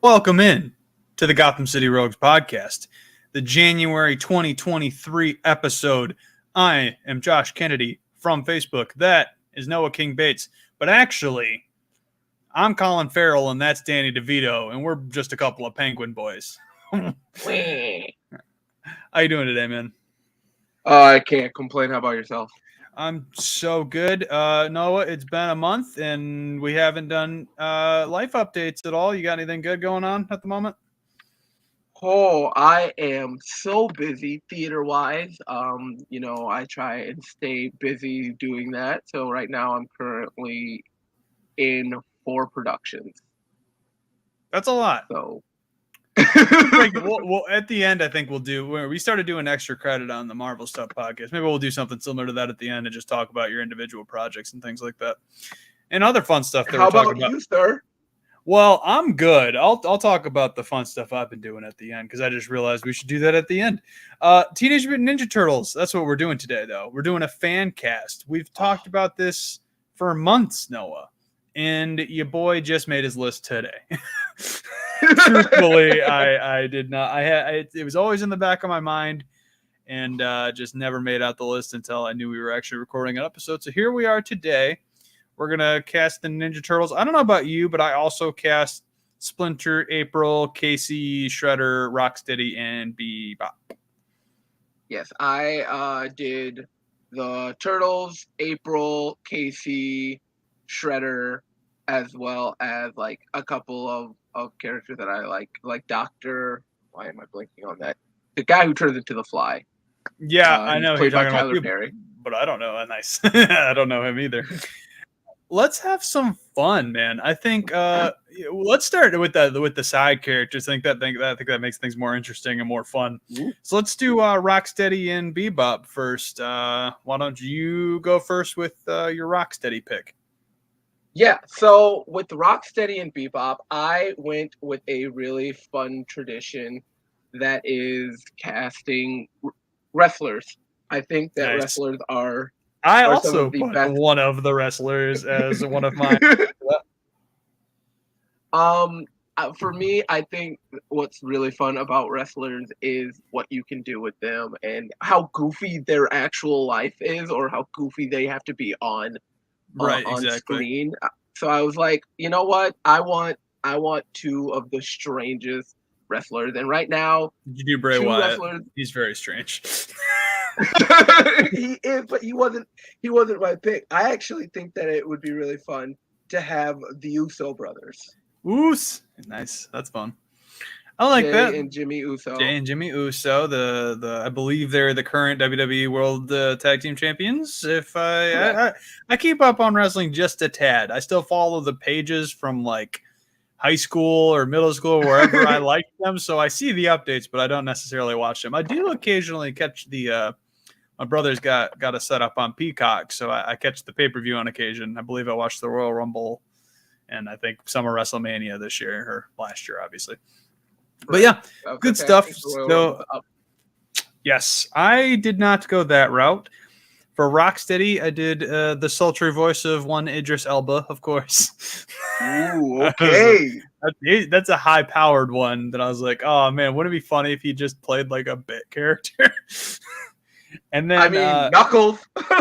Welcome in to the Gotham City Rogues podcast, the January 2023 episode. I am Josh Kennedy from Facebook. That is Noah King Bates. But actually, I'm Colin Farrell and that's Danny DeVito, and we're just a couple of Penguin boys. How you doing today, man? I can't complain. How about yourself? I'm so good. Noah, it's been a month and we haven't done life updates at all. You got anything good going on at the moment? Oh, I am so busy theater-wise. I try and stay busy doing that. So right now I'm currently in 4 productions. That's a lot. So Well, at the end, I think we started doing extra credit on the Marvel Stuff podcast. Maybe we'll do something similar to that at the end and just talk about your individual projects and things like that. And other fun stuff that we're talking about. You, sir? Well, I'm good. I'll talk about the fun stuff I've been doing at the end because I just realized we should do that at the end. Teenage Mutant Ninja Turtles. That's what we're doing today, though. We're doing a fan cast. We've talked about this for months, Noah, and your boy just made his list today. Truthfully, I did not. It was always in the back of my mind, and just never made out the list until I knew we were actually recording an episode. So here we are today. We're gonna cast the Ninja Turtles. I don't know about you, but I also cast Splinter, April, Casey, Shredder, Rocksteady, and Bebop. Yes, I did the Turtles, April, Casey, Shredder, as well as like a couple of characters that I like Doctor. Why am I blanking on that? The guy who turns into the Fly. Yeah, I know who you're talking Tyler about, Perry. But I don't know. Nice. I don't know him either. Let's have some fun, man. I think let's start with the side characters. I think that makes things more interesting and more fun. Ooh. So let's do Rocksteady and Bebop first. Why don't you go first with your Rocksteady pick? Yeah, so with Rocksteady and Bebop, I went with a really fun tradition that is casting wrestlers. I think that wrestlers are. I also put one of the wrestlers as one of mine. For me, I think what's really fun about wrestlers is what you can do with them and how goofy their actual life is, or how goofy they have to be on screen. So I was like, you know what? I want 2 of the strangest wrestlers, and right now, you do Bray Wyatt. He's very strange. He is, but he wasn't my pick. I actually think that it would be really fun to have the Uso brothers. Oos, nice. That's fun. I like Jay that. And Jimmy Uso. Jay and Jimmy Uso. The I believe they're the current WWE World Tag Team Champions. If I keep up on wrestling just a tad. I still follow the pages from like high school or middle school, wherever I like them. So I see the updates, but I don't necessarily watch them. I do occasionally catch the. My brother's got a setup on Peacock, so I catch the pay-per-view on occasion. I believe I watched the Royal Rumble, and I think Summer WrestleMania this year or last year, obviously. But yeah, good stuff. So, yes, I did not go that route. For Rocksteady, I did the sultry voice of one Idris Elba, of course. Ooh, okay. That's a high-powered one that I was like, oh, man, wouldn't it be funny if he just played like a bit character? And then Knuckles.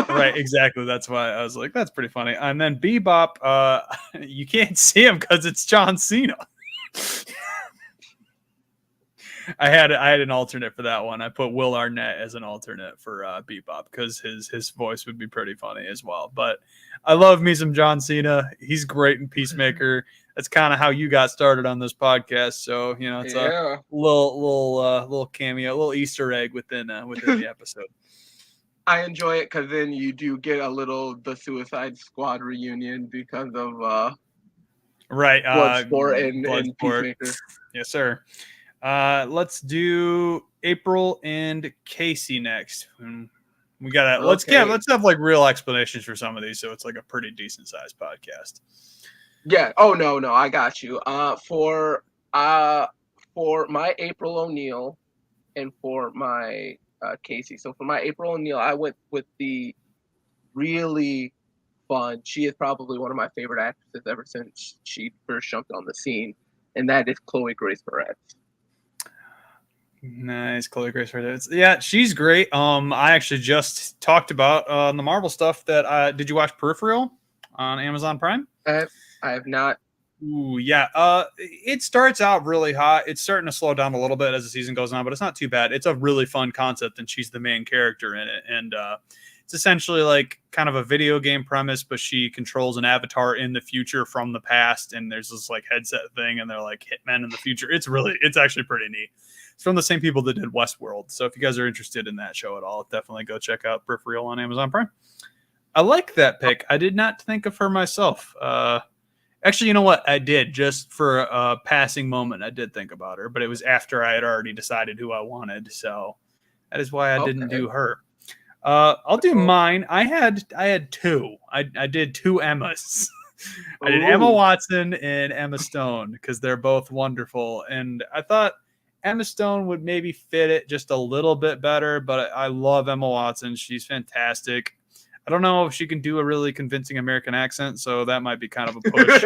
Right, exactly. That's why I was like, that's pretty funny. And then Bebop, you can't see him because it's John Cena. I had an alternate for that one. I put Will Arnett as an alternate for Bebop because his voice would be pretty funny as well. But I love me some John Cena. He's great in Peacemaker. That's kind of how you got started on this podcast. So it's a little cameo, a little Easter egg within the episode. I enjoy it because then you do get the Suicide Squad reunion because of Bloodsport and Peacemaker. Yes, sir. Let's do April and Casey next. We gotta let's have like real explanations for some of these, so it's like a pretty decent sized podcast. Yeah. Oh no, I got you. For my April O'Neil and for my Casey. So for my April O'Neil, I went with the really fun. She is probably one of my favorite actresses ever since she first jumped on the scene, and that is Chloe Grace Moretz. Nice, Chloe Grace Moretz. Yeah, she's great. I actually just talked about the Marvel stuff that did you watch Peripheral on Amazon Prime? I have not. Ooh, yeah. It starts out really hot. It's starting to slow down a little bit as the season goes on, but it's not too bad. It's a really fun concept, and she's the main character in it. And it's essentially like kind of a video game premise, but she controls an avatar in the future from the past, and there's this like headset thing, and they're like hitmen in the future. It's actually pretty neat. It's from the same people that did Westworld. So if you guys are interested in that show at all, definitely go check out Peripheral on Amazon Prime. I like that pick. I did not think of her myself. Actually, you know what? I did, just for a passing moment. I did think about her, but it was after I had already decided who I wanted. So that is why I didn't do her. I'll do mine. I had two. I did two Emmas. I did Emma Watson and Emma Stone because they're both wonderful. And I thought Emma Stone would maybe fit it just a little bit better, but I love Emma Watson. She's fantastic. I don't know if she can do a really convincing American accent, so that might be kind of a push.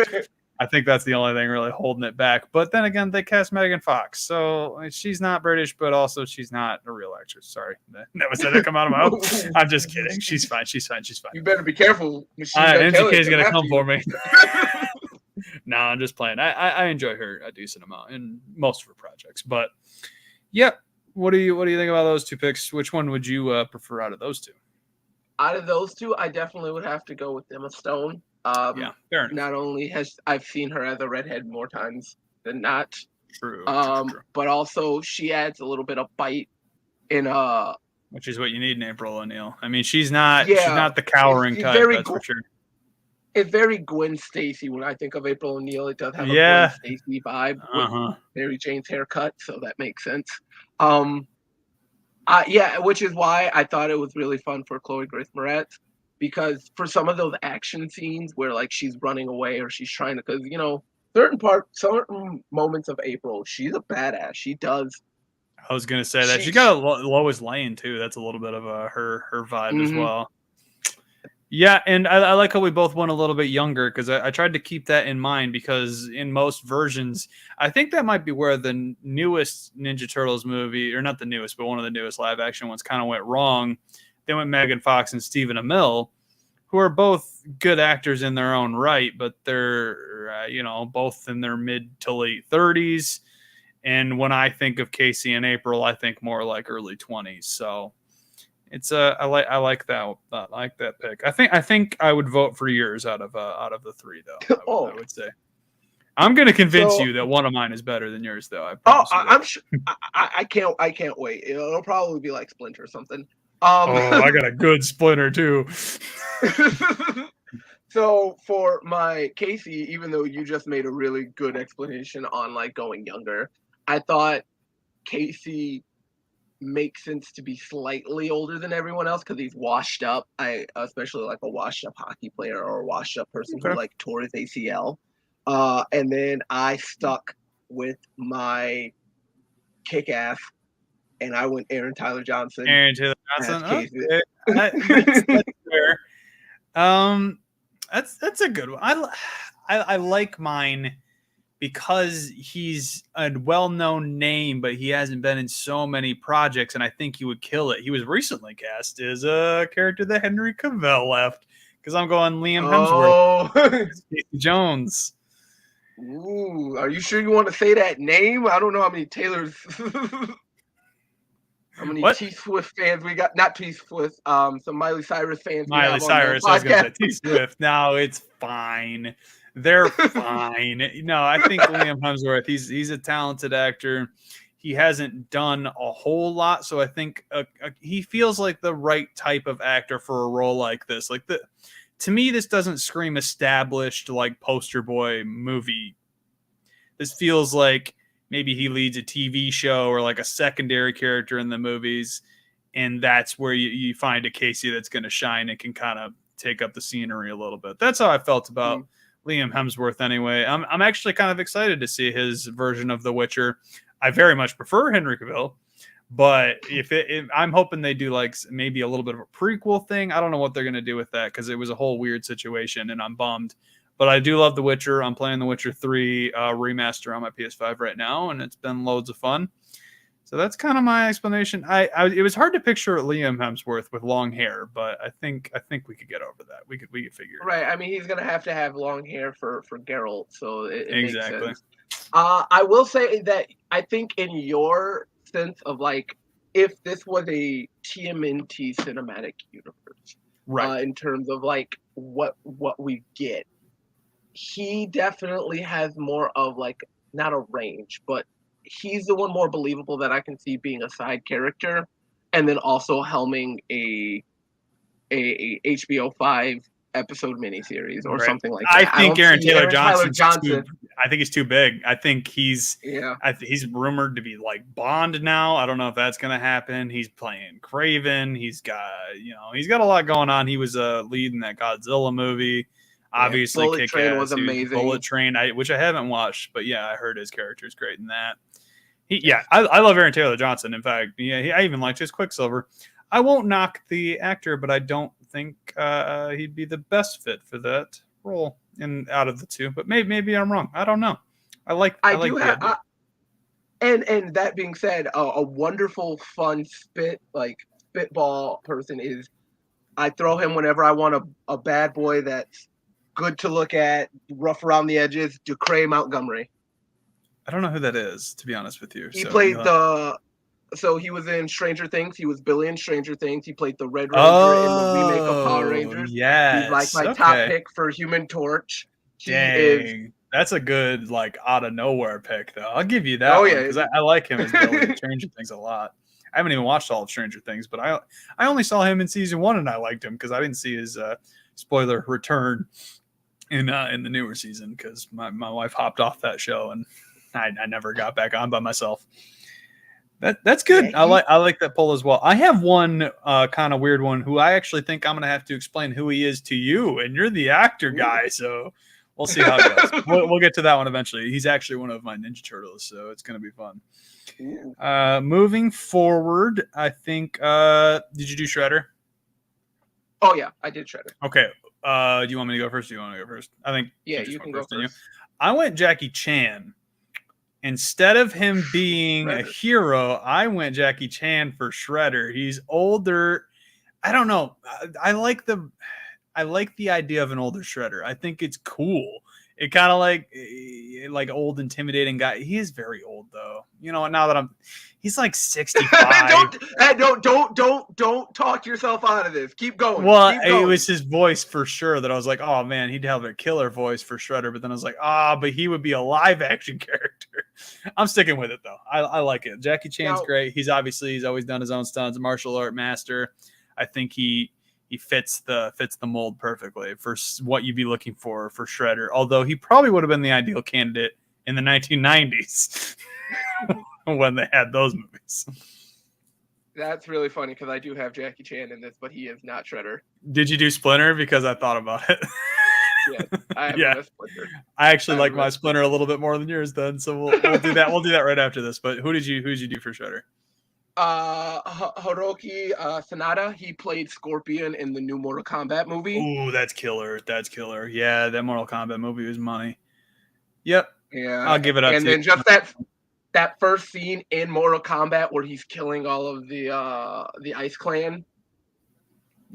I think that's the only thing really holding it back. But then again, they cast Megan Fox, so she's not British, but also she's not a real actress. Sorry, that was that come out of my mouth. I'm just kidding. She's fine. She's fine. She's fine. You better be careful. MGK is gonna come for me. No, I'm just playing. I enjoy her a decent amount in most of her projects, but yeah. What do you think about those two picks? Which one would you prefer out of those two? Out of those two, I definitely would have to go with Emma Stone. Yeah, fair enough. Not only I've seen her as a redhead more times than not. True. But also she adds a little bit of bite in which is what you need in April O'Neil. I mean, she's not the cowering type, that's for sure. It's very Gwen Stacy when I think of April O'Neil. It does have a Gwen Stacy vibe with Mary Jane's haircut, so that makes sense. Which is why I thought it was really fun for Chloe Grace Moretz, because for some of those action scenes where like she's running away or she's trying to, because certain moments of April, she's a badass. She does. I was gonna say that she got a Lois Lane too. That's a little bit of her vibe as well. Yeah, and I like how we both went a little bit younger because I tried to keep that in mind because in most versions, I think that might be where the newest Ninja Turtles movie, or not the newest, but one of the newest live action ones kind of went wrong. They went Megan Fox and Stephen Amell, who are both good actors in their own right, but they're, both in their mid to late 30s. And when I think of Casey and April, I think more like early 20s. So it's I like that pick. I think I would vote for yours out of the three though. I would say. I'm going to convince you that one of mine is better than yours though. I'm sure. I can't wait. It'll probably be like Splinter or something. I got a good Splinter too. So for my Casey, even though you just made a really good explanation on like going younger, I thought Casey makes sense to be slightly older than everyone else because he's washed up. I especially like a washed up hockey player or a washed up person who like tore his ACL. And then I stuck with my kick-ass and I went Aaron Tyler Johnson. Okay. That's fair. That's a good one. I like mine because he's a well-known name, but he hasn't been in so many projects, and I think he would kill it. He was recently cast as a character that Henry Cavill left, because I'm going Liam Hemsworth. Casey Jones. Ooh, are you sure you want to say that name? I don't know how many Taylors... How many T-Swift fans we got? Not T-Swift, some Miley Cyrus fans. Miley Cyrus, I was going to say T-Swift. No, it's fine. They're fine. No, I think Liam Hemsworth, he's a talented actor. He hasn't done a whole lot, so I think he feels like the right type of actor for a role like this. To me, this doesn't scream established like poster boy movie. This feels like maybe he leads a TV show or like a secondary character in the movies, and that's where you find a Casey that's going to shine and can kind of take up the scenery a little bit. That's how I felt about Liam Hemsworth anyway. I'm actually kind of excited to see his version of The Witcher. I very much prefer Henry Cavill, but if I'm hoping they do like maybe a little bit of a prequel thing. I don't know what they're going to do with that because it was a whole weird situation and I'm bummed. But I do love The Witcher. I'm playing The Witcher 3 remaster on my PS5 right now, and it's been loads of fun. So that's kind of my explanation. It was hard to picture Liam Hemsworth with long hair, but I think we could get over that. We could figure it out. Right. I mean, he's gonna have to have long hair for Geralt, so it makes Exactly. sense. I will say that I think in your sense of like, if this was a TMNT cinematic universe, Right. in terms of like what we get, he definitely has more of like not a range, but he's the one more believable that I can see being a side character, and then also helming a HBO 5 episode miniseries or Right. something like I that. I think don't Aaron see Taylor Aaron Tyler Johnson's Johnson. I think he's too big. I think he's Yeah. he's rumored to be like Bond now. I don't know if that's going to happen. He's playing Craven. He's got a lot going on. He was a lead in that Godzilla movie. Yeah, Obviously, Bullet kick Train ass. was He was Bullet amazing. Train, which I haven't watched, but yeah, I heard his character is great in that. Yes. I love Aaron Taylor Johnson. In fact, I even liked his Quicksilver. I won't knock the actor, but I don't think he'd be the best fit for that role out of the two. But maybe I'm wrong. I don't know. I like I the do idea. have, and that being said, a wonderful, fun spitball person is I throw him whenever I want a bad boy that's good to look at, rough around the edges. Ducray Montgomery. I don't know who that is, to be honest with you. He So played so he was in Stranger Things. He was Billy in Stranger Things. He played the Red Ranger in the remake of Power Oh Rangers. He's like yes, my top okay. pick for Human Torch. He is. Dang, that's a good like out of nowhere pick, though. I'll give you that Oh one yeah. because I like him as Billy in Stranger Things a lot. I haven't even watched all of Stranger Things, but I only saw him in season 1 and I liked him because I didn't see his spoiler return in the newer season because my wife hopped off that show and I never got back on by myself. That's good. Yeah, I like that poll as well. I have one kind of weird one who I actually think I'm gonna have to explain who he is to you, and you're the actor guy, so we'll see how it goes. We'll get to that one eventually. He's actually one of my Ninja Turtles, so it's gonna be fun. Moving forward, I think did you do Shredder? Oh yeah, I did Shredder. Okay. Do you want me to go first? Do you want to go first? I think you can go first. I went Jackie Chan. Instead of him being a hero, I went Jackie Chan for Shredder. He's older. I don't know. I like the idea of an older Shredder. I think it's cool. It kind of like old intimidating guy. He is very old though. Now that he's like 65. don't talk yourself out of this. Keep going. Well, Keep going. It was his voice for sure that I was like, oh man, he'd have a killer voice for Shredder. But then I was like, but he would be a live action character. I'm sticking with it though. I like it. Jackie Chan's great. He's always done his own stunts, martial art master. I think he fits the mold perfectly for what you'd be looking for Shredder. Although he probably would have been the ideal candidate in the 1990s when they had those movies. That's really funny because I do have Jackie Chan in this, but he is not Shredder. Did you do Splinter? Because I thought about it. Yes, I have Splinter. I actually like my Splinter a little bit more than yours then, so we'll do that. We'll do that right after this. But who did you do for Shredder? Hiroki Sanada. He played Scorpion in the new Mortal Kombat movie. Ooh, that's killer. That's killer. Yeah, that Mortal Kombat movie was money. Yep. Yeah. I'll give it up. And then just that first scene in Mortal Kombat where he's killing all of the Ice Clan.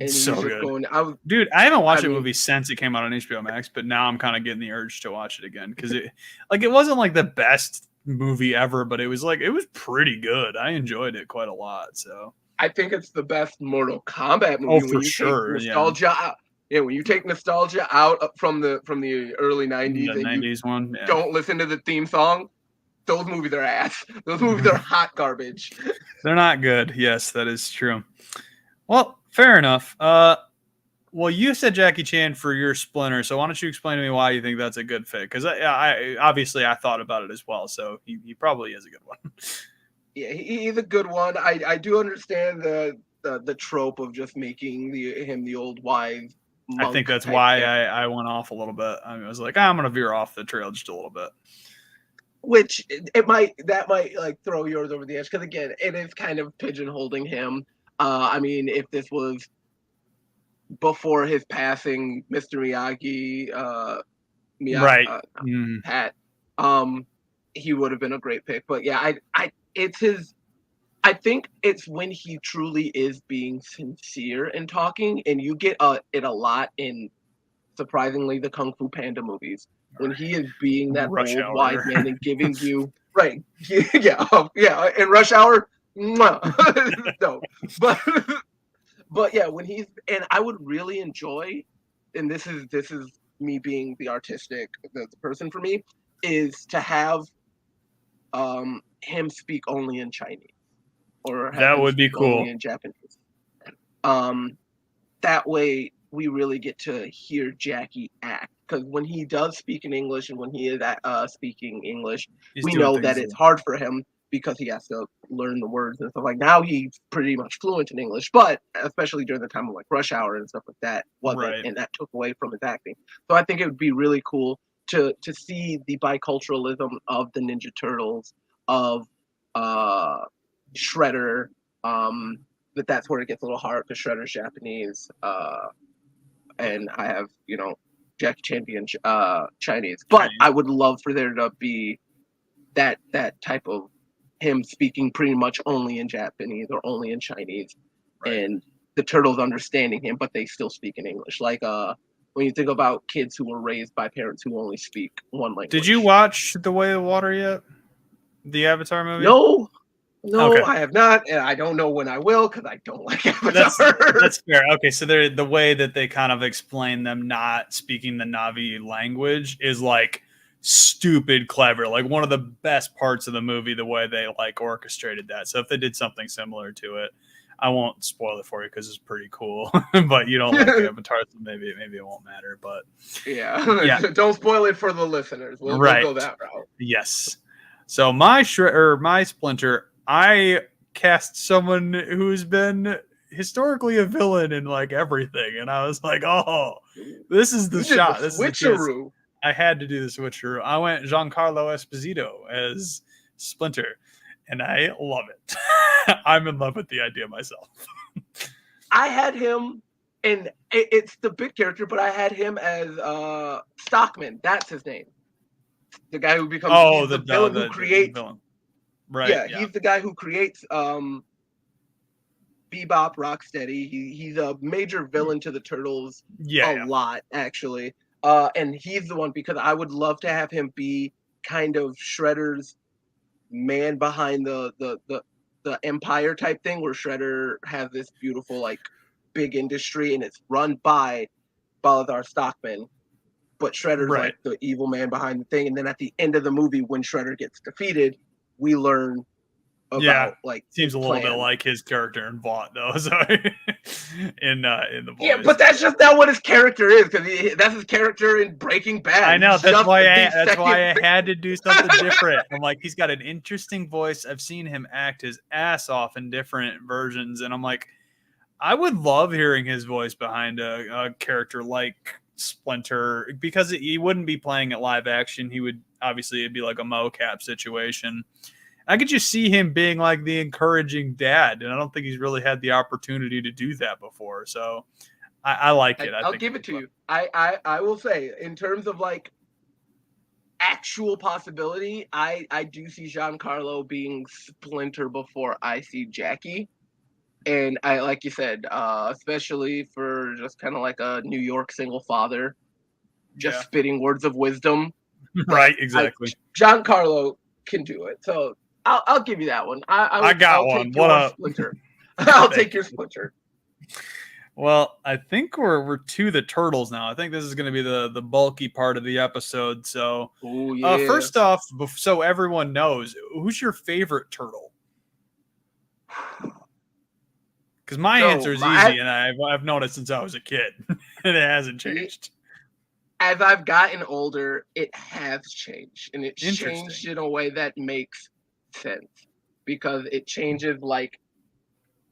And so he's good. Dude, I haven't watched a movie since it came out on HBO Max, but now I'm kind of getting the urge to watch it again because it wasn't like the best movie ever, but it was pretty good. I enjoyed it quite a lot. So I think it's the best Mortal Kombat movie. Oh, for sure. Nostalgia. Yeah, when you take nostalgia out from the early 90s, the 90s one, don't listen to the theme song. Those movies are ass. Those movies are hot garbage. They're not good. Yes, that is true. Well, fair enough. Well, you said Jackie Chan for your Splinter, so why don't you explain to me why you think that's a good fit? Because I obviously I thought about it as well, so he probably is a good one. Yeah, he's a good one. I do understand the trope of just making him the old wise. I think that's why I went off a little bit. I was like, I'm gonna veer off the trail just a little bit. Which that might like throw yours over the edge because again, it is kind of pigeonholing him. I mean, if this was before his passing, Mr. Miyagi Right. Pat, he would have been a great pick. But yeah, it's his. I think it's when he truly is being sincere and talking, and you get it a lot in, surprisingly, the Kung Fu Panda movies, when he is being that Rush old wise Hour. man and giving you right, yeah, in Rush Hour, no, but yeah, when he's, and I would really enjoy, and this is me being the artistic the person for me, is to have him speak only in Chinese or have That him would be speak cool. only in Japanese. Um, that way we really get to hear Jackie act, because when he does speak in English and when he is speaking English, He's we doing know that things. it's hard for him because he has to learn the words and stuff. Like now he's pretty much fluent in English, but especially during the time of like Rush Hour and stuff like that wasn't, Right. and that took away from his acting. So I think it would be really cool to see the biculturalism of the Ninja Turtles, of Shredder. But that's where it gets a little hard because Shredder's Japanese, and I have, Jackie Chan being Chinese. But I would love for there to be that type of him speaking pretty much only in Japanese or only in Chinese, and the turtles understanding him, but they still speak in English. Like when you think about kids who were raised by parents who only speak one language. Did you watch The Way of Water yet? The Avatar movie? No, okay. I have not, and I don't know when I will because I don't like Avatar. That's fair. Okay, so the way that they kind of explain them not speaking the Na'vi language is like stupid clever. Like one of the best parts of the movie, the way they like orchestrated that. So if they did something similar to it, I won't spoil it for you because it's pretty cool. But you don't like Avatar, so maybe it won't matter. But yeah. Don't spoil it for the listeners. We'll go that route. Yes. So my Splinter, I cast someone who's been historically a villain in like everything, and I was like, "Oh, this is the shot. This is the switcheroo." I had to do the switcheroo. I went Giancarlo Esposito as Splinter, and I love it. I'm in love with the idea myself. I had him, and it's the big character, but I had him as Stockman. That's his name. The guy who becomes the villain who creates. Villain. Right. Yeah, he's the guy who creates Bebop, Rocksteady. He's a major villain to the Turtles a lot, actually. And he's the one, because I would love to have him be kind of Shredder's man behind the empire type thing, where Shredder has this beautiful, like, big industry, and it's run by Balazar Stockman. But Shredder's like the evil man behind the thing. And then at the end of the movie, when Shredder gets defeated, we learn about like seems a little bit like his character in Vought though. So in the Boys. Yeah, but that's just not what his character is, because that's his character in Breaking Bad. I know, that's why I had to do something different. I'm like, he's got an interesting voice. I've seen him act his ass off in different versions, and I'm like, I would love hearing his voice behind a character like Splinter, because he wouldn't be playing it live action. He would obviously, it'd be like a mocap situation. I could just see him being like the encouraging dad, and I don't think he's really had the opportunity to do that before. So I like it. I'll give it to you. I will say, in terms of like actual possibility, I do see Giancarlo being Splinter before I see Jackie. And I, like you said, especially for just kind of like a New York single father, just spitting words of wisdom. Right, exactly. Giancarlo can do it. So I'll give you that one. I got one. What up, Splinter? I'll take your Splinter. Well, I think we're to the Turtles now. I think this is going to be the bulky part of the episode. So, first off, so everyone knows, who's your favorite turtle? Because my answer is easy, and I've known it since I was a kid, and it hasn't changed. As I've gotten older, it has changed, and it's changed in a way that makes sense, because it changes like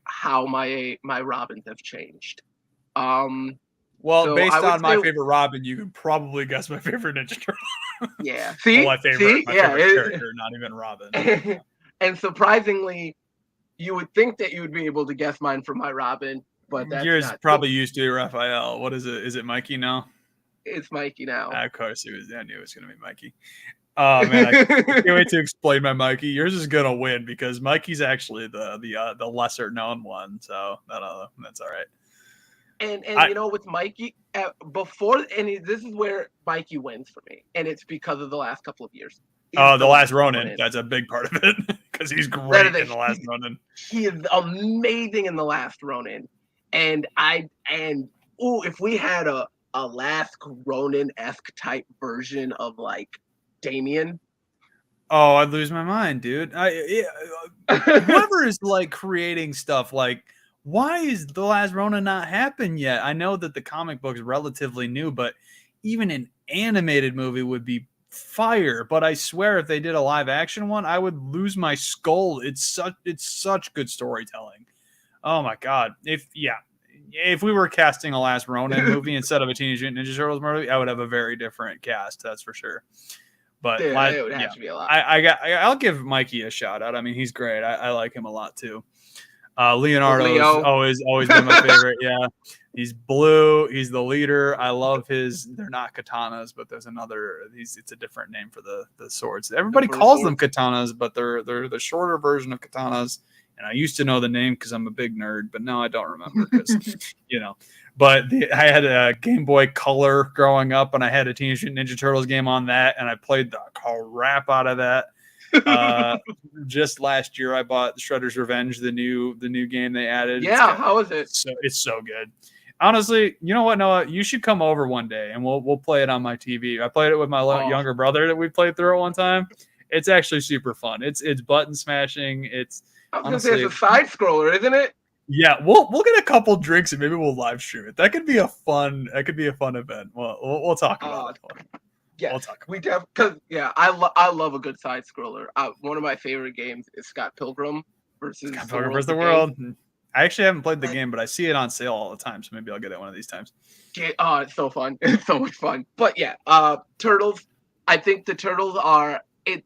how my Robins have changed. Well, so based on my favorite Robin, you can probably guess my favorite Ninja Turtle. Yeah, my favorite character, not even Robin. And surprisingly, you would think that you would be able to guess mine from my Robin, but that's yours probably used to be Raphael. What is it? Is it Mikey now? It's Mikey now. Of course, I knew it was going to be Mikey. Oh man, I can't wait to explain my Mikey. Yours is gonna win because Mikey's actually the lesser known one, so that's all right. And with Mikey before, this is where Mikey wins for me, and it's because of the last couple of years. Oh, the Last Ronin. That's a big part of it because he's great in the Last Ronin. He is amazing in the Last Ronin, and if we had a Last Ronin-esque type version of like Damien. Oh, I'd lose my mind, dude. Whoever is like creating stuff, like, why is the Last Ronin not happen yet? I know that the comic book's relatively new, but even an animated movie would be fire. But I swear, if they did a live action one, I would lose my skull. It's such good storytelling. Oh my god! If we were casting a Last Ronin movie instead of a Teenage Mutant Ninja Turtles movie, I would have a very different cast. That's for sure. But it would have to be a lot. I'll give Mikey a shout out. I mean, he's great. I like him a lot too. Leonardo's always been my favorite. Yeah, he's blue. He's the leader. I love his. They're not katanas, but there's another. It's a different name for the swords. Everybody calls them katanas, but they're the shorter version of katanas. And I used to know the name because I'm a big nerd, but now I don't remember because But I had a Game Boy Color growing up, and I had a Teenage Mutant Ninja Turtles game on that, and I played the crap out of that. Just last year, I bought Shredder's Revenge, the new game they added. Yeah, how is it? It's so good. Honestly, you know what, Noah? You should come over one day, and we'll play it on my TV. I played it with my younger brother that we played through it one time. It's actually super fun. It's button smashing. I was gonna say it's a side scroller, isn't it? Yeah, we'll get a couple drinks and maybe we'll live stream it. That could be a fun event. We'll talk about it. Yeah, we'll talk. I love a good side scroller. One of my favorite games is Scott Pilgrim versus the World. I actually haven't played the game, but I see it on sale all the time, so maybe I'll get it one of these times. It's so fun. It's so much fun. But yeah, Turtles. I think the Turtles are it.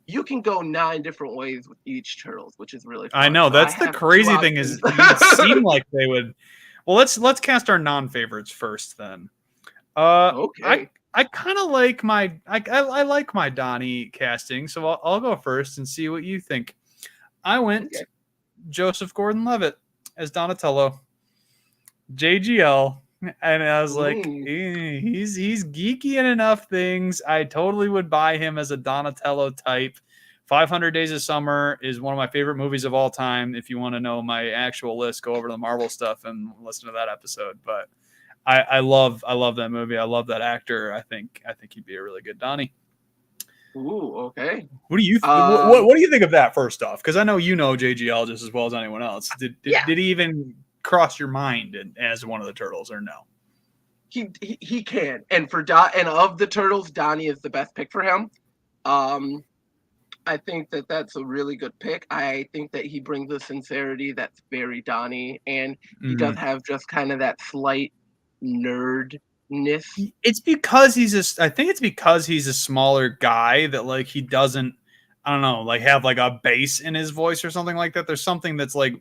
You can go 9 different ways with each Turtles, which is really fun. I know. That's the crazy thing is it seemed like they would. Well, let's cast our non-favorites first then. Okay. I kind of like I like my Donnie casting, so I'll go first and see what you think. I went Joseph Gordon-Levitt as Donatello, JGL, and I was like, he's geeky in enough things. I totally would buy him as a Donatello type. 500 Days of Summer is one of my favorite movies of all time. If you want to know my actual list, go over to the Marvel stuff and listen to that episode. But I love that movie. I love that actor. I think he'd be a really good Donnie. Ooh, okay. What do you what do you think of that first off? Because I know you know JGL just as well as anyone else. Did he even cross your mind as one of the Turtles or no? He can. And of the Turtles, Donnie is the best pick for him. I think that's a really good pick. I think that he brings a sincerity that's very Donnie, and he does have just kind of that slight nerdness. It's because I think it's because he's a smaller guy that like he doesn't, I don't know, like have like a bass in his voice or something like that. There's something that's like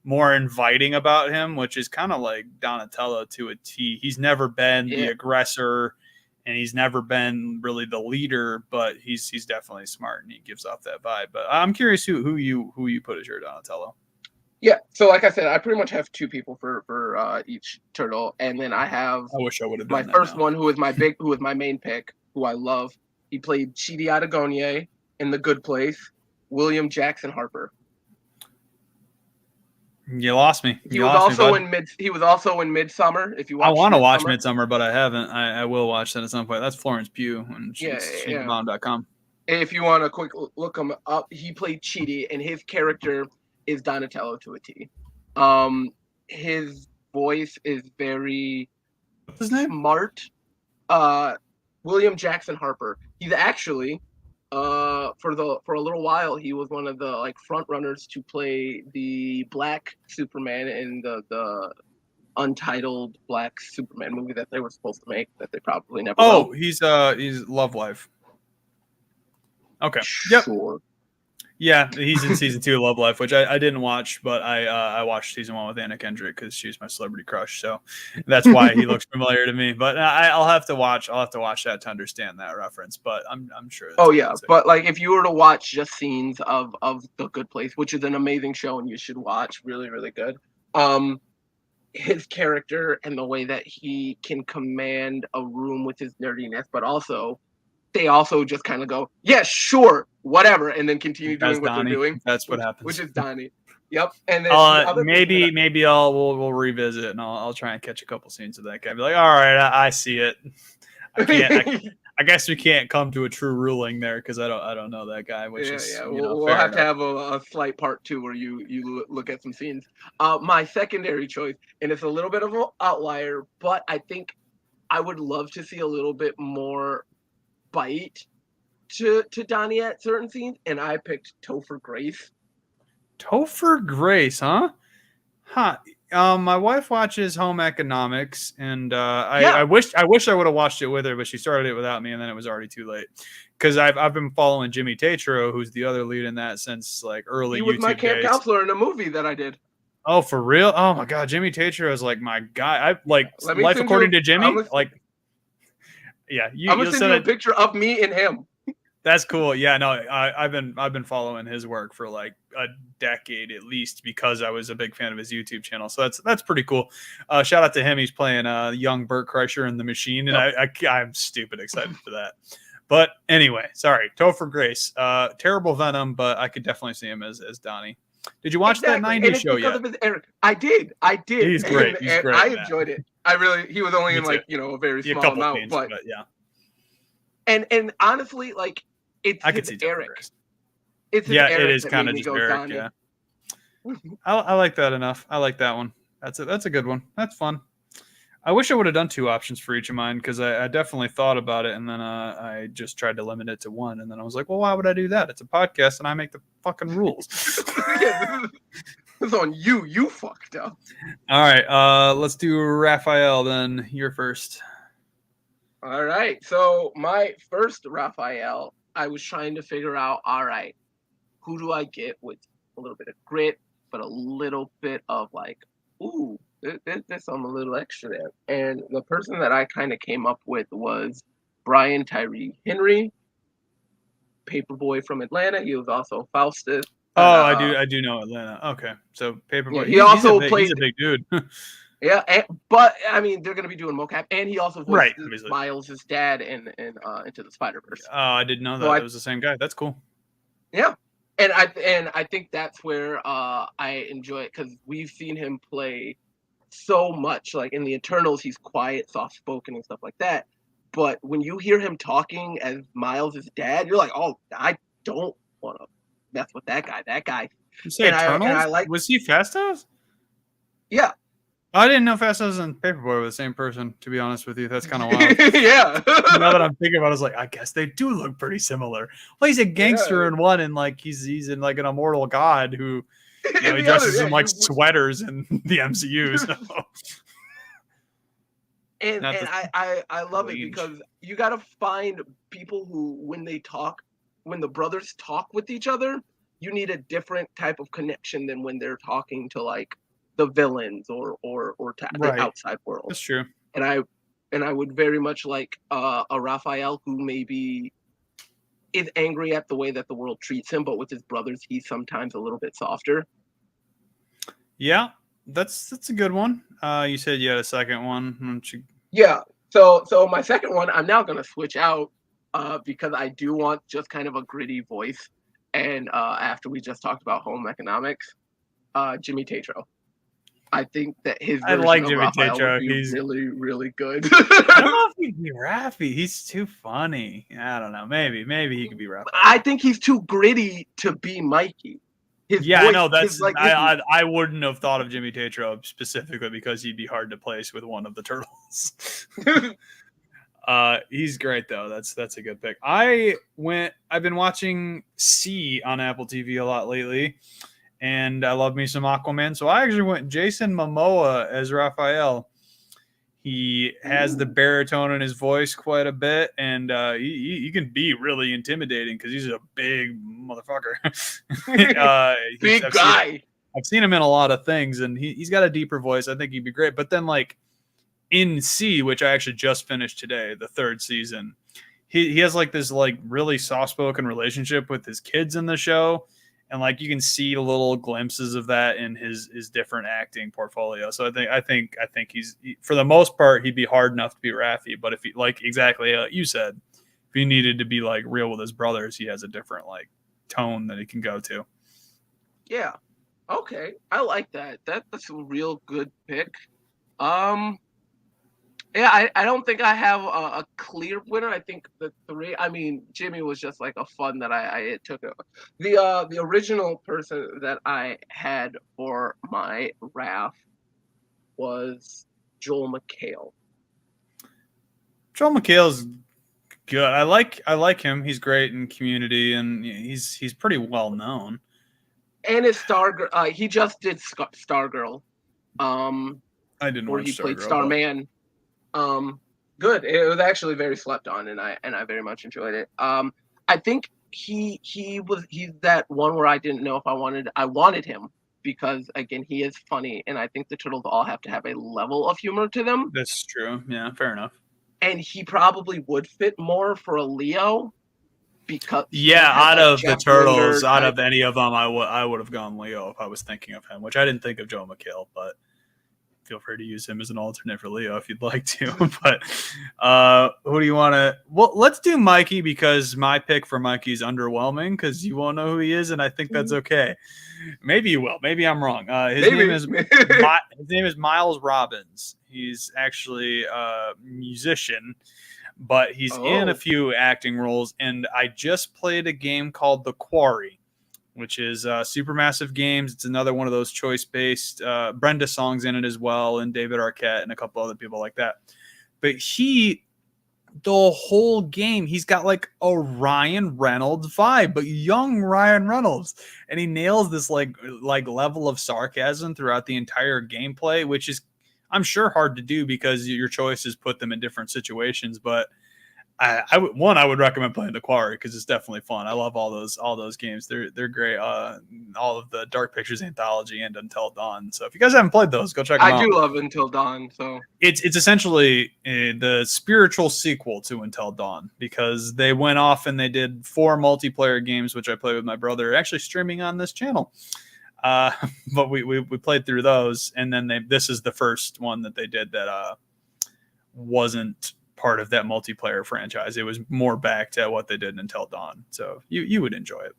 more inviting about him, which is kind of like Donatello to a T. He's never been the aggressor, and he's never been really the leader, but he's definitely smart and he gives off that vibe. But I'm curious who you put as your Donatello. Yeah, so like I said, I pretty much have 2 people for each turtle, and then I wish I would have done my first one, who is my main pick, who I love. He played Chidi Adegoniye in The Good Place, William Jackson Harper. You lost me. He was also in Midsommar. If you watch, I want to watch Midsommar, but I haven't. I will watch that at some point. That's Florence Pugh, and she's mom.com. If you want to quick look him up, he played Chidi, and his character is Donatello to a T. His voice is very smart. William Jackson Harper. He's actually for a little while he was one of the like front runners to play the Black Superman in the untitled Black Superman movie that they were supposed to make that they probably never will. He's Love Life. Okay. Yep. Sure. Yeah, he's in season 2 of Love Life, which I didn't watch, but I watched season 1 with Anna Kendrick because she's my celebrity crush. So that's why he looks familiar to me. But I'll have to watch that to understand that reference. But I'm sure. Oh yeah, but like if you were to watch just scenes of The Good Place, which is an amazing show and you should watch, really really good. His character and the way that he can command a room with his nerdiness, but also they also just kind of go, yeah, sure, whatever, and then continue That's doing what they're Donnie. doing. That's what Which happens. is Donnie. Yep. And then the other maybe we'll revisit and I'll try and catch a couple scenes of that guy. Be like, all right, I see it. I can't. I guess we can't come to a true ruling there because I don't know that guy. Which is We'll have to have a slight part 2 where you look at some scenes. My secondary choice, and it's a little bit of an outlier, but I think I would love to see a little bit more bite to Donnie at certain scenes, and I picked Topher Grace. Topher Grace, huh? Huh. My wife watches Home Economics, and I wish I would have watched it with her, but she started it without me, and then it was already too late. Because I've been following Jimmy Tatro, who's the other lead in that since like early. He was YouTube my camp days. counselor in a movie that I did. Oh, for real? Oh my god, Jimmy Tatro is like my guy. I like Life According to Jimmy. Yeah, I'm gonna send you a picture of me and him. That's cool. Yeah, no, I've been following his work for like a decade at least because I was a big fan of his YouTube channel. So that's pretty cool. Shout out to him. He's playing young Burt Kreischer in The Machine, and I'm stupid excited for that. But anyway, sorry, Topher Grace. Terrible Venom, but I could definitely see him as Donnie. Did you watch that 90s show yet? I did. He's great. He's great. I enjoyed it. He was only in like, a very small amount, scenes, but yeah. And honestly, like I could see Eric. It is kind of just Eric. Yeah. I like that enough. I like that one. That's a good one. That's fun. I wish I would have done 2 options for each of mine because I definitely thought about it and then I just tried to limit it to one and then I was like, well, why would I do that? It's a podcast and I make the fucking rules. It's on you. You fucked up. All right. Let's do Raphael then. You're first. All right. So my first Raphael, I was trying to figure out, all right, who do I get with a little bit of grit, but a little bit of like, ooh, there's some a little extra there. And the person that I kind of came up with was Brian Tyree Henry, Paperboy from Atlanta. He was also Faustus. Oh, I do know Atlanta. Okay, so Paperboy. Yeah, he's a big dude. Yeah, but I mean, they're gonna be doing mocap, and he also voiced Miles' dad in Into the Spider-Verse. Oh, I didn't know that. It was the same guy. That's cool. Yeah, and I think that's where I enjoy it because we've seen him play so much. Like in the Eternals, he's quiet, soft-spoken, and stuff like that. But when you hear him talking as Miles' dad, you're like, oh, I don't want to mess with that guy. That guy. You say Eternals? Was he Fastos? Yeah. I didn't know Fastos and Paperboy were the same person, to be honest with you. That's kind of wild. Yeah. Now that I'm thinking about it, I was like, I guess they do look pretty similar. Well, he's a gangster in one, and like he's in like an immortal god who he dresses in like sweaters in the MCU. So. And I love it because you got to find people who, when the brothers talk with each other, you need a different type of connection than when they're talking to like the villains or to the outside world. That's true. And I would very much like a Raphael who maybe is angry at the way that the world treats him, but with his brothers, he's sometimes a little bit softer. Yeah, that's a good one. You said you had a second one. Yeah. So my second one, I'm now gonna switch out because I do want just kind of a gritty voice. And after we just talked about home economics, Jimmy Tatro. I think that his version of Jimmy Raphael Tatro. He's really, really good. I don't know if he'd be Raffy. He's too funny. I don't know. Maybe he could be Raffy. I think he's too gritty to be Mikey. I know that's like I wouldn't have thought of Jimmy Tatro specifically because he'd be hard to place with one of the turtles. He's great though. That's a good pick. I've been watching C on Apple TV a lot lately. And I love me some Aquaman. So I actually went Jason Momoa as Raphael. He has the baritone in his voice quite a bit, and he can be really intimidating because he's a big motherfucker. Big guy. I've seen him in a lot of things, and he's got a deeper voice. I think he'd be great. But then, like in C, which I actually just finished today, the third season, he has like this like really soft spoken relationship with his kids in the show, and like you can see little glimpses of that in his different acting portfolio. So I think he's for the most part he'd be hard enough to be Raffi, but if he like exactly you said, if he needed to be like real with his brothers, he has a different like tone that he can go to. Yeah. Okay. I like that. That's a real good pick. Yeah, I don't think I have a clear winner. I think the three. I mean, Jimmy was just like a fun that I took. The original person that I had for my Raph was Joel McHale. Joel McHale's good. I like him. He's great in Community, and he's pretty well known. And his he just did Stargirl. I didn't where watch he played Stargirl, Starman. Good. It was actually very slept on, and I very much enjoyed it. I think he's that one where I didn't know if I wanted him because again he is funny, and I think the turtles all have to have a level of humor to them. That's true. Yeah, fair enough. And he probably would fit more for a Leo because out of the turtles, out type. of any of them, I would have gone Leo if I was thinking of him, which I didn't think of Joe McHale, but feel free to use him as an alternate for Leo if you'd like to. But who do you want to? Well, let's do Mikey because my pick for Mikey is underwhelming because you won't know who he is, and I think that's okay. Maybe you will. Maybe I'm wrong. His name is Miles Robbins. He's actually a musician, but he's in a few acting roles. And I just played a game called The Quarry, which is Supermassive Games. It's another one of those choice-based. Brenda Song's in it as well, and David Arquette and a couple other people like that. But the whole game, he's got like a Ryan Reynolds vibe, but young Ryan Reynolds. And he nails this like level of sarcasm throughout the entire gameplay, which is, I'm sure, hard to do because your choices put them in different situations. But I would recommend playing The Quarry because it's definitely fun. I love all those games. They're great. All of the Dark Pictures Anthology and Until Dawn. So if you guys haven't played those, go check them out. I do love Until Dawn. So it's essentially the spiritual sequel to Until Dawn because they went off and they did 4 multiplayer games, which I played with my brother, actually streaming on this channel. But we played through those, and then this is the first one that they did that wasn't part of that multiplayer franchise. It was more back to what they did Until Dawn. So you would enjoy it.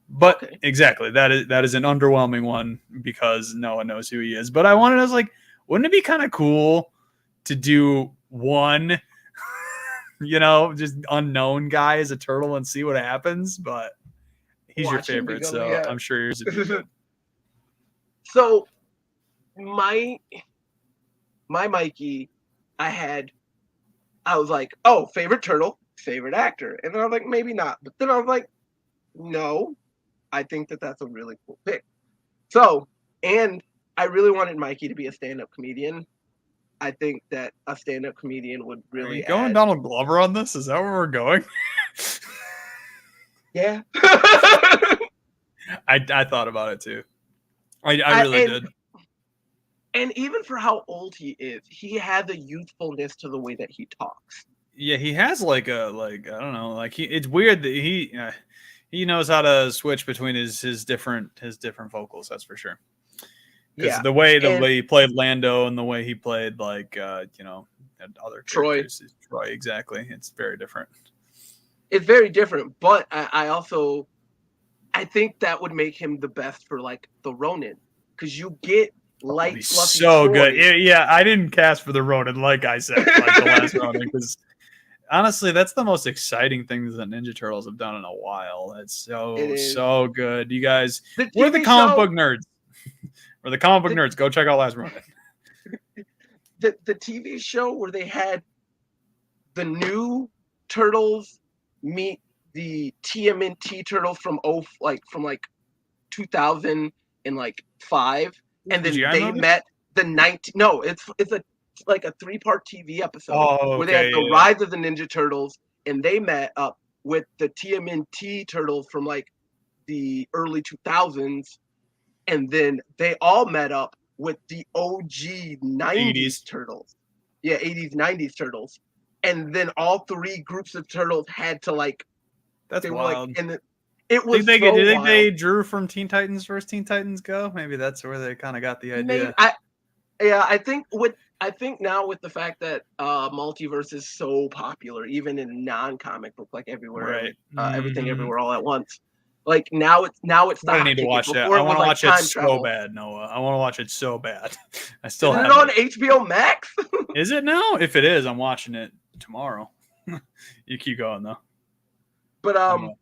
But okay. Exactly, that is an underwhelming one because no one knows who he is. But I was like, wouldn't it be kind of cool to do one, just unknown guy as a turtle and see what happens? But he's your favorite, so yeah. I'm sure yours would be good. So my Mikey, I was like, oh, favorite turtle, favorite actor. And then I was like, maybe not. But then I was like, no, I think that's a really cool pick. So, and I really wanted Mikey to be a stand-up comedian. I think that a stand-up comedian would really going Donald Glover on this? Is that where we're going? Yeah. I thought about it too. I really did. And even for how old he is, he had the youthfulness to the way that he talks. Yeah, he has I don't know, it's weird that he knows how to switch between his different vocals. That's for sure. Because the way he played Lando and the way he played other characters, Troy, exactly. It's very different. It's very different, but I think that would make him the best for the Ronin, because you get light, fluffy so Troy. Good. Yeah, I didn't cast for the Ronin, like I said, the last Ronin, because honestly, that's the most exciting thing that Ninja Turtles have done in a while. It's so good. You guys, we're the comic book nerds. We're the comic book nerds. Go check out Last Ronin. The TV show where they had the new Turtles meet the TMNT Turtles from 2005, and then they met the 19. No, it's a like a 3-part TV episode Oh, where they had okay, the yeah. Rise of the Ninja Turtles, and they met up with the TMNT Turtles from like the early 2000s, and then they all met up with the OG 90s 80s. Turtles. Yeah, 80s, 90s Turtles. And then all three groups of turtles had to like, That's they were like, wild. and it Think was they so do you think they wild. drew from Teen Titans versus Teen Titans Go? Maybe that's where they kind of got the Maybe idea. I think now with the fact that multiverse is so popular, even in non-comic book, like Right. everything Mhm. everywhere all at once. Like now it's I'm the gonna hot need to ticket. watch that. Before I it was want to like watch it time so travel. bad, Noah. I want to watch it so bad. I still Isn't it haven't. on HBO Max? Is it now? If it is, I'm watching it tomorrow. You keep going though. But I know.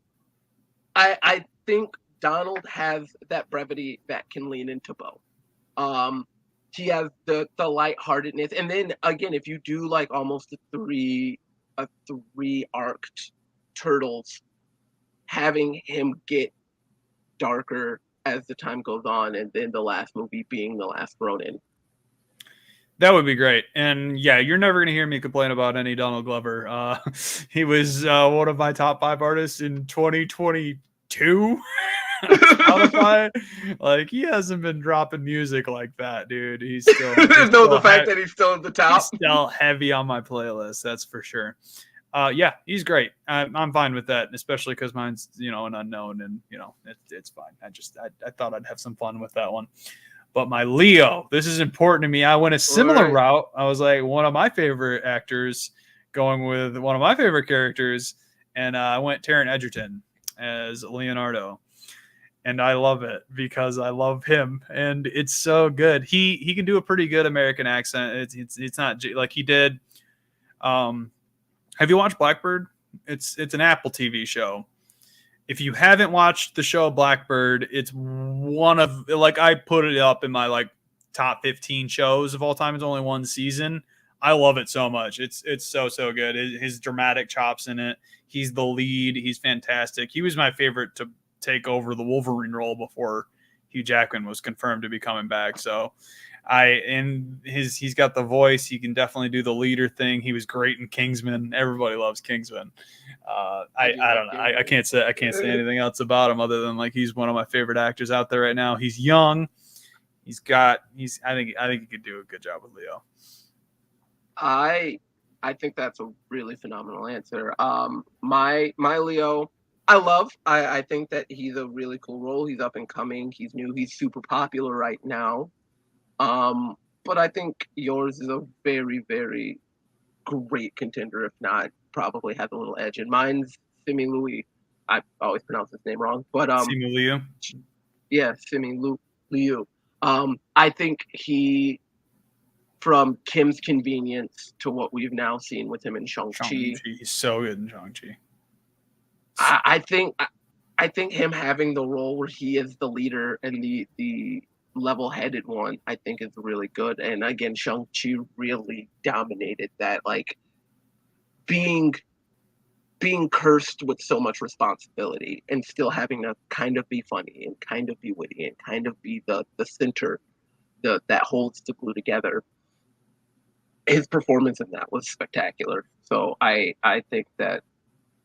I think Donald has that brevity that can lean into Bo. Um, he has the lightheartedness, and then again, if you do like almost a three arced Turtles, having him get darker as the time goes on, and then the last movie being the last Ronin. That would be great. And yeah, you're never going to hear me complain about any Donald Glover. He was one of my top 5 artists in 2022 on Spotify. Like, he hasn't been dropping music like that, dude. No, the fact that he's still at the He's top. still heavy on my playlist. That's for sure. Yeah, he's great. I'm fine with that, especially because mine's an unknown, and it's fine. I thought I'd have some fun with that one. But my Leo, this is important to me. I went a similar Right. route. I was like one of my favorite actors going with one of my favorite characters, and I went Taron Egerton as Leonardo. And I love it because I love him, and it's so good. He can do a pretty good American accent. It's not like he did. Have you watched Blackbird? It's an Apple TV show. If you haven't watched the show Blackbird, it's one of like I put it up in my like top 15 shows of all time. It's only one season. I love it so much. It's so good. His dramatic chops in it. He's the lead. He's fantastic. He was my favorite to take over the Wolverine role before Hugh Jackman was confirmed to be coming back. So he's got the voice. He can definitely do the leader thing. He was great in Kingsman. Everybody loves Kingsman. I don't know. I can't say anything else about him other than like he's one of my favorite actors out there right now. He's young. I think he could do a good job with Leo. I think that's a really phenomenal answer. My Leo, I think that he's a really cool role. He's up and coming. He's new. He's super popular right now. But I think yours is a very, very great contender. If not, probably has a little edge. And mine's Simi Louis. I always pronounce his name wrong, but Simu Liu. yeah, Simi Liu. I think he, from Kim's Convenience to what we've now seen with him in Shang-Chi. He's so good in Shang-Chi. I think him having the role where he is the leader and the level-headed one, I think is really good. And again, Shang-Chi really dominated that, like being cursed with so much responsibility and still having to kind of be funny and kind of be witty and kind of be the center that holds the glue together. His performance in that was spectacular. So I think that,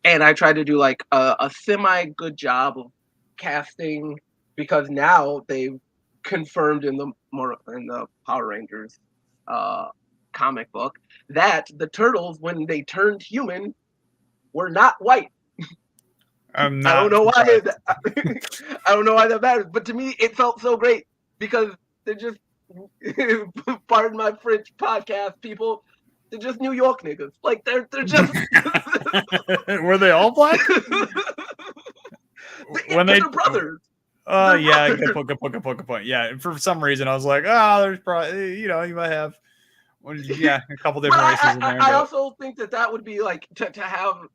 and I tried to do like a semi good job of casting, because now they've confirmed in the Power Rangers comic book that the turtles, when they turned human, were not white. I'm I don't not know why. surprised. I don't know why that matters, but to me, it felt so great because they're just, pardon my French podcast people, they're just New York niggas. Like they're just. Were they all black? When they they're brothers. yeah, good point. Yeah, for some reason I was like, there's probably you might have, a couple different races in there. I also think that would be like to have,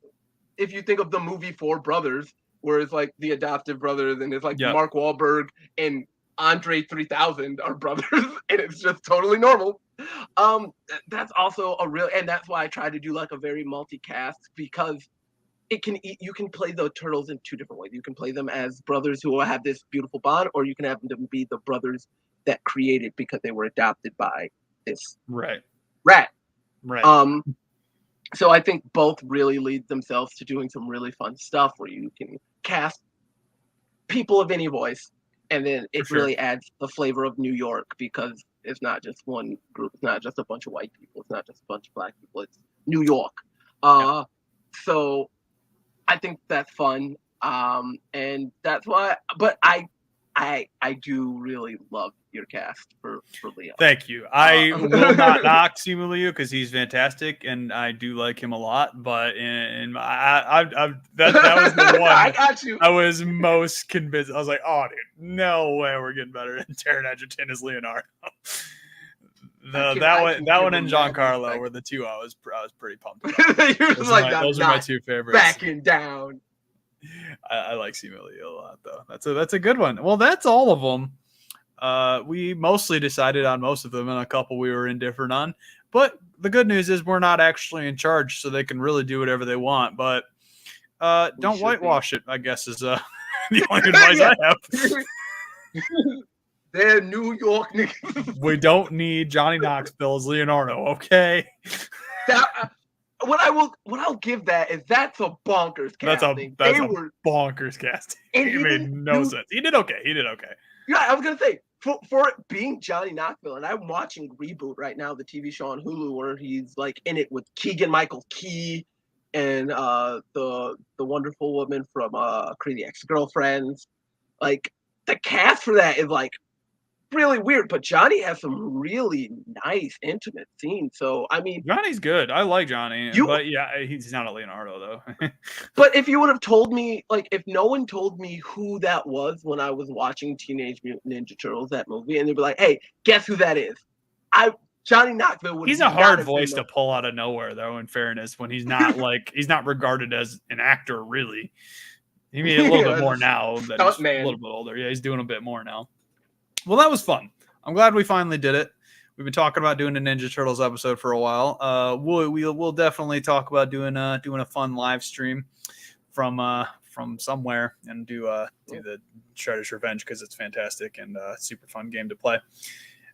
if you think of the movie Four Brothers, where it's like the adoptive brothers, and it's like Mark Wahlberg and Andre 3000 are brothers, and it's just totally normal. That's also and that's why I try to do like a very multicast, because you can play the turtles in two different ways. You can play them as brothers who have this beautiful bond, or you can have them be the brothers that created because they were adopted by this Rat. Right. So I think both really lead themselves to doing some really fun stuff where you can cast people of any voice, and then it really adds the flavor of New York because it's not just one group, it's not just a bunch of white people, it's not just a bunch of black people, it's New York. So I think that's fun, and that's why. But I do really love your cast for Leo. Thank you. I will not knock Simu Liu because he's fantastic, and I do like him a lot. But that was the one I got you. I was most convinced. I was like, oh, dude, no way we're getting better than Taron Egerton as Leonardo. That one and Giancarlo were the two I was pretty pumped about. Those are my two favorites. Backing down. I like Simu Liu a lot, though. That's a good one. Well, that's all of them. We mostly decided on most of them, and a couple we were indifferent on. But the good news is we're not actually in charge, so they can really do whatever they want. But don't whitewash it, I guess, is the only advice I have. They're New York niggas. We don't need Johnny Knoxville as Leonardo, okay? What I'll give that is that's a bonkers casting. That's a bonkers casting. It made no sense. He did okay. Yeah, I was gonna say for it being Johnny Knoxville, and I'm watching Reboot right now, the TV show on Hulu, where he's like in it with Keegan-Michael Key and the wonderful woman from Crazy Ex-Girlfriends. Like the cast for that is like really weird, but Johnny has some really nice intimate scenes. So I mean, Johnny's good. I like Johnny, but yeah, he's not a Leonardo though. But if you would have told me, like, if no one told me who that was when I was watching Teenage Mutant Ninja Turtles, that movie, and they'd be like, "Hey, guess who that is?" Johnny Knoxville would. He's a hard voice to pull out of nowhere, though. In fairness, when he's not he's not regarded as an actor, really. He made a little bit more now that he's a little bit older. Yeah, he's doing a bit more now. Well, that was fun. I'm glad we finally did it. We've been talking about doing a Ninja Turtles episode for a while. We'll definitely talk about doing a fun live stream from somewhere and do the Shredder's Revenge because it's fantastic and super fun game to play.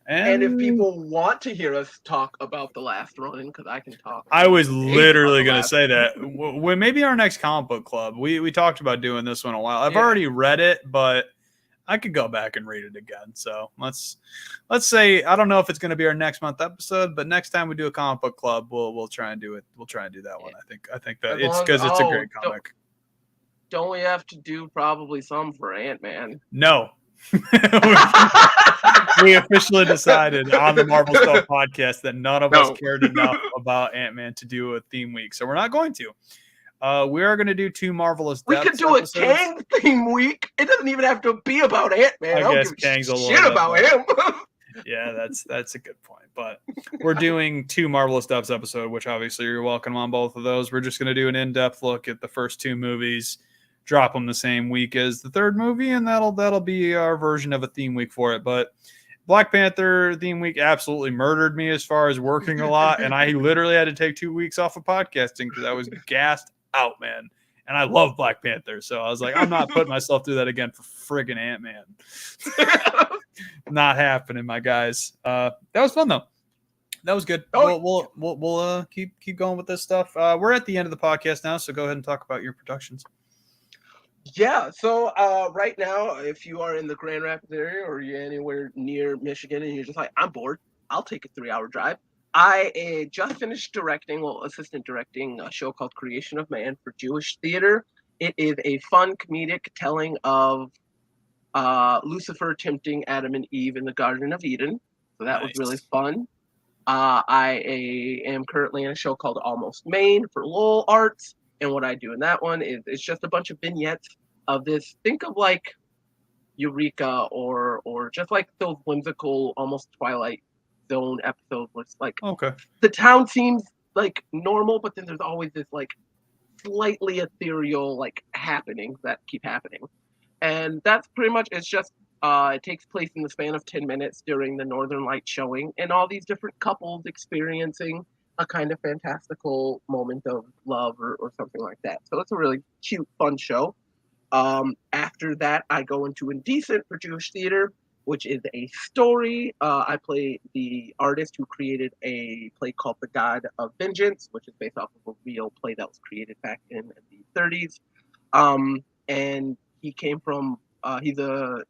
And if people want to hear us talk about the last run, because I can talk. I was literally going to say that. When maybe our next comic book club, we talked about doing this one a while. I've already read it, but I could go back and read it again. So let's say, I don't know if it's going to be our next month episode, but next time we do a comic book club, we'll try and do it. We'll try and do that one. I think that it's because it's a great comic. Don't we have to do probably some for Ant-Man? No. We officially decided on the Marvel Stuff podcast that none of us cared enough about Ant-Man to do a theme week. So we're not going to. We are going to do 2 Marvelous Depths. We could do episodes. A Kang theme week. It doesn't even have to be about Ant-Man. I guess Kang's a little shit about him. Yeah, that's a good point. But we're doing 2 Marvelous Depths episode, which obviously you're welcome on both of those. We're just going to do an in-depth look at the first 2 movies, drop them the same week as the 3rd movie, and that'll be our version of a theme week for it. But Black Panther theme week absolutely murdered me as far as working a lot, and I literally had to take 2 weeks off of podcasting because I was gassed out, man. And I love Black Panther, so I was like, I'm not putting myself through that again for friggin' Ant-Man. Not happening, my guys. That was fun though. That was good. We'll keep going with this stuff. We're at the end of the podcast now, so go ahead and talk about your productions. Yeah, so right now, if you are in the Grand Rapids area or you're anywhere near Michigan and you're just like, I'm bored, I'll take a 3-hour drive. I just finished assistant directing a show called Creation of Man for Jewish Theater. It is a fun comedic telling of Lucifer tempting Adam and Eve in the Garden of Eden. So that was really fun. I am currently in a show called Almost Maine for Lowell Arts. And what I do in that one is it's just a bunch of vignettes of this. Think of like Eureka or just like those whimsical, almost Twilight Zone episodes where it's like the town seems like normal, but then there's always this like slightly ethereal like happenings that keep happening. And that's pretty much, it's just it takes place in the span of 10 minutes during the Northern Light showing, and all these different couples experiencing a kind of fantastical moment of love or something like that. So it's a really cute, fun show. After that, I go into Indecent for Jewish Theater. which is a story. I play the artist who created a play called The God of Vengeance, which is based off of a real play that was created back in the 30s. And he came from, he's a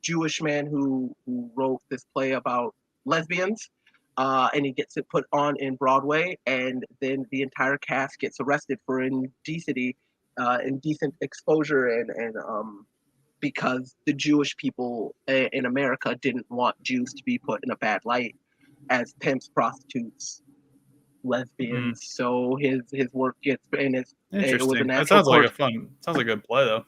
Jewish man who wrote this play about lesbians. And he gets it put on in Broadway, and then the entire cast gets arrested for indecency, indecent exposure, and because the Jewish people in America didn't want Jews to be put in a bad light as pimps, prostitutes, lesbians. So his work gets, and it was a Interesting. That natural sounds like course. sounds like a good play though.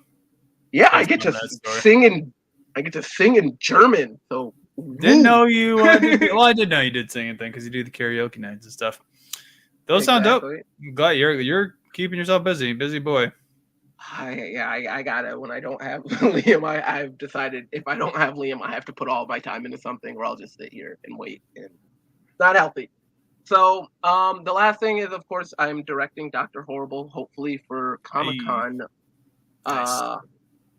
Yeah, Based on that story. I get to sing in German. So Didn't woo. know you well, I did know you did sing anything because you do the karaoke nights and stuff. Those sound dope. Exactly. I'm glad you're keeping yourself busy boy. I got it. When I don't have Liam, I've decided if I don't have Liam, I have to put all my time into something, or I'll just sit here and wait, and it's not healthy. So, the last thing is, of course, I'm directing Doctor Horrible, hopefully for Comic Con. Nice.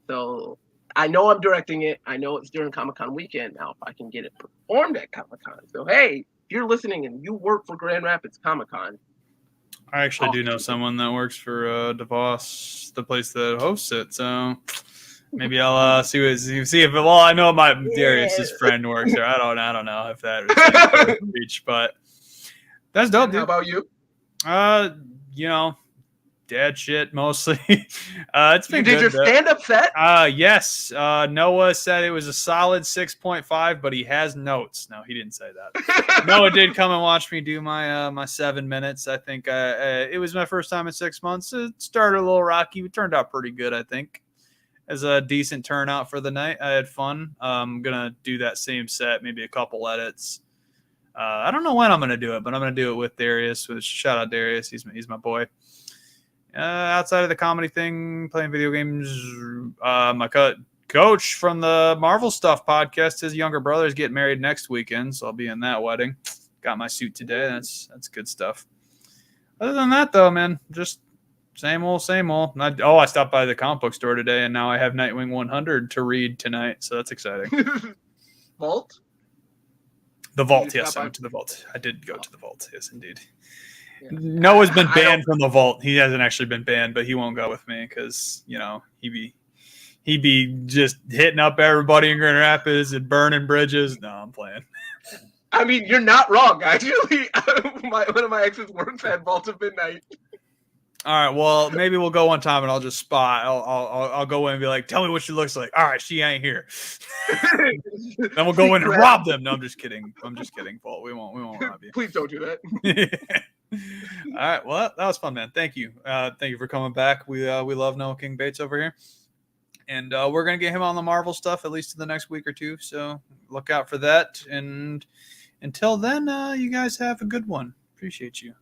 So I know I'm directing it. I know it's during Comic Con weekend now. If I can get it performed at Comic Con, so hey, if you're listening and you work for Grand Rapids Comic Con, I actually do know someone that works for DeVos, the place that hosts it. So maybe I'll see if. Well, I know my Darius's friend works there. I don't know if that is reach, but that's dope, dude. How about you? You know, dad shit mostly. It's been You did good. your stand-up set? Yes. Noah said it was a solid 6.5, but he has notes. No, he didn't say that. Noah did come and watch me do my 7 minutes. I think it was my first time in 6 months. It started a little rocky. It turned out pretty good, I think. As a decent turnout for the night. I had fun. I'm gonna do that same set, maybe a couple edits. I don't know when I'm gonna do it, but I'm gonna do it with Darius. Which shout out Darius. He's my boy. Outside of the comedy thing, playing video games, my coach from the Marvel Stuff podcast, his younger brother is getting married next weekend, so I'll be in that wedding. Got my suit today. That's good stuff. Other than that, though, man, just same old, same old. I stopped by the comic book store today, and now I have Nightwing 100 to read tonight, so that's exciting. Vault? The Vault, yes, I went to the Vault. I did go to the Vault, yes, indeed. Yeah. Noah's been banned from the Vault. He hasn't actually been banned, but he won't go with me because he be just hitting up everybody in Grand Rapids and burning bridges. No, I'm playing. I mean, you're not wrong. Actually, one of my exes works at Vault of Midnight. All right, well, maybe we'll go one time and I'll just spot. I'll go in and be like, "Tell me what she looks like." All right, she ain't here. Then we'll go in and rob them. No, I'm just kidding. Vault. We won't rob you. Please don't do that. All right, well, that was fun, man. Thank you for coming back. We love Noah King Bates over here, and we're gonna get him on the Marvel stuff at least in the next week or two. So look out for that. And until then, you guys have a good one. Appreciate you.